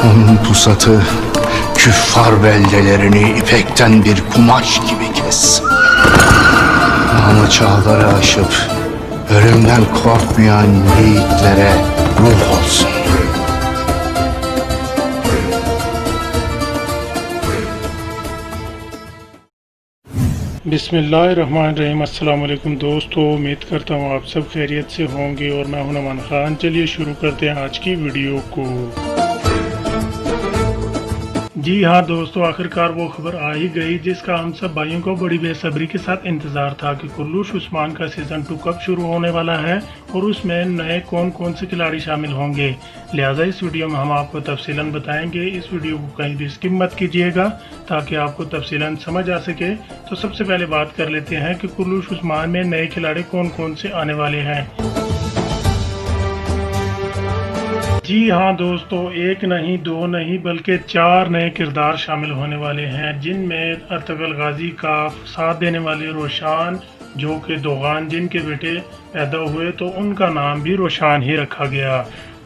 Onun pusatı küffar beldelerini ipekten bir kumaş gibi kes. Namı çağları aşıp ölümden korkmayan yiğitlere ruh olsun. बिस्मिल्लाहिर्रहमानिर्रहीम। अस्सलाम वालेकुम दोस्तों, उम्मीद करता हूँ आप सब खैरियत से होंगे और मैं हूं अमन खान। चलिए शुरू करते हैं आज की वीडियो को। जी हाँ दोस्तों, आखिरकार वो खबर आ ही गई जिसका हम सब भाइयों को बड़ी बेसब्री के साथ इंतज़ार था कि कुर्लुश उस्मान का सीज़न 2 कब शुरू होने वाला है और उसमें नए कौन कौन से खिलाड़ी शामिल होंगे। लिहाजा इस वीडियो में हम आपको तफसीलन बताएंगे। इस वीडियो को कहीं भी स्किप मत कीजिएगा ताकि आपको तफसीलन समझ आ सके। तो सबसे पहले बात कर लेते हैं कि कुर्लुश उस्मान में नए खिलाड़ी कौन कौन से आने वाले हैं। जी हाँ दोस्तों, एक नहीं दो नहीं बल्कि 4 नए किरदार शामिल होने वाले हैं, जिनमें अर्तुगरुल गाजी का साथ देने वाले रोशान, जो कि दोगान जिनके बेटे पैदा हुए तो उनका नाम भी रोशान ही रखा गया,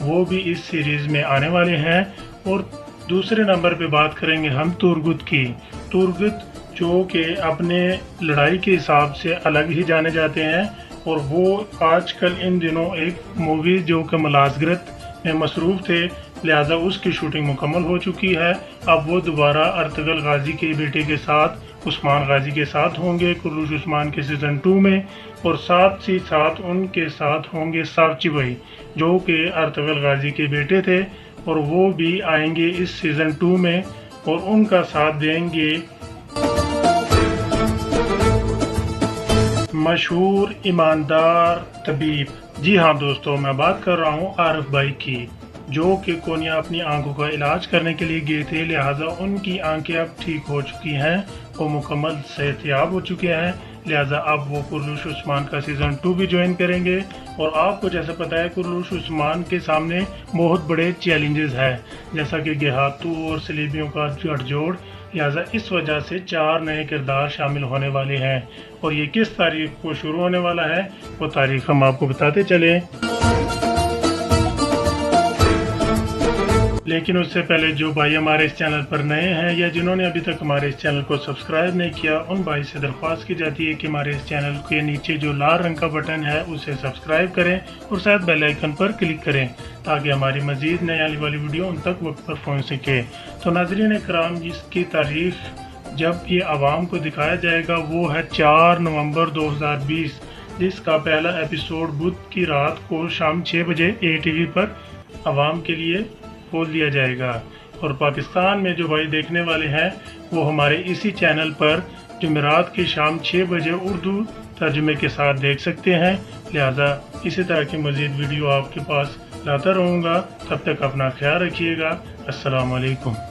वो भी इस सीरीज़ में आने वाले हैं। और दूसरे नंबर पे बात करेंगे हम तुर्गुत की। तुर्गुत जो कि अपने लड़ाई के हिसाब से अलग ही जाने जाते हैं और वो आजकल इन दिनों एक मूवी जो कि मुलाज़गरत में मसरूफ़ थे, लिहाजा उसकी शूटिंग मुकम्मल हो चुकी है। अब वो दोबारा अर्तुगरुल गाजी के बेटे के साथ उस्मान गाजी के साथ होंगे कुर्लुश उस्मान के सीज़न 2 में, और साथ ही साथ उनके साथ होंगे सावची भाई जो कि अर्तुगरुल गाजी के बेटे थे, और वो भी आएंगे इस सीज़न 2 में और उनका साथ देंगे मशहूर ईमानदार तबीब। जी हाँ दोस्तों, मैं बात कर रहा हूँ आरिफ भाई की, जो कि कोनिया अपनी आंखों का इलाज करने के लिए गए थे, लिहाजा उनकी आंखें अब ठीक हो चुकी हैं, वो मुकम्मल सेहतयाब हो चुके हैं। लिहाजा अब वो कुर्लुश उस्मान का सीज़न 2 भी ज्वाइन करेंगे। और आपको जैसा पता है कुर्लुश उस्मान के सामने बहुत बड़े चैलेंजेस हैं, जैसा कि गेहातू और सलीबियों का गठजोड़। लिहाजा इस वजह से 4 नए किरदार शामिल होने वाले हैं। और ये किस तारीख को शुरू होने वाला है वो तारीख हम आपको बताते चले। लेकिन उससे पहले जो भाई हमारे इस चैनल पर नए हैं या जिन्होंने अभी तक हमारे इस चैनल को सब्सक्राइब नहीं किया, उन भाई से दरख्वास्त की जाती है कि हमारे इस चैनल के नीचे जो लाल रंग का बटन है उसे सब्सक्राइब करें और साथ बेल आइकन पर क्लिक करें ताकि हमारी मज़ीद नई आने वाली वीडियो उन तक वक्त पर पहुँच सके। तो नाज़रीन इकराम, इसकी तारीख जब ये आवाम को दिखाया जाएगा वो है 4 नवंबर 2020, जिसका पहला एपिसोड बुध की रात को शाम 6 बजे ATV पर आवाम के लिए खोल दिया जाएगा। और पाकिस्तान में जो भाई देखने वाले हैं वो हमारे इसी चैनल पर जुमेरात की शाम 6 बजे उर्दू तर्जुमे के साथ देख सकते हैं। लिहाजा इसी तरह की मज़ीद वीडियो आपके पास लाता रहूँगा। तब तक अपना ख्याल रखिएगा। अस्सलाम वालेकुम।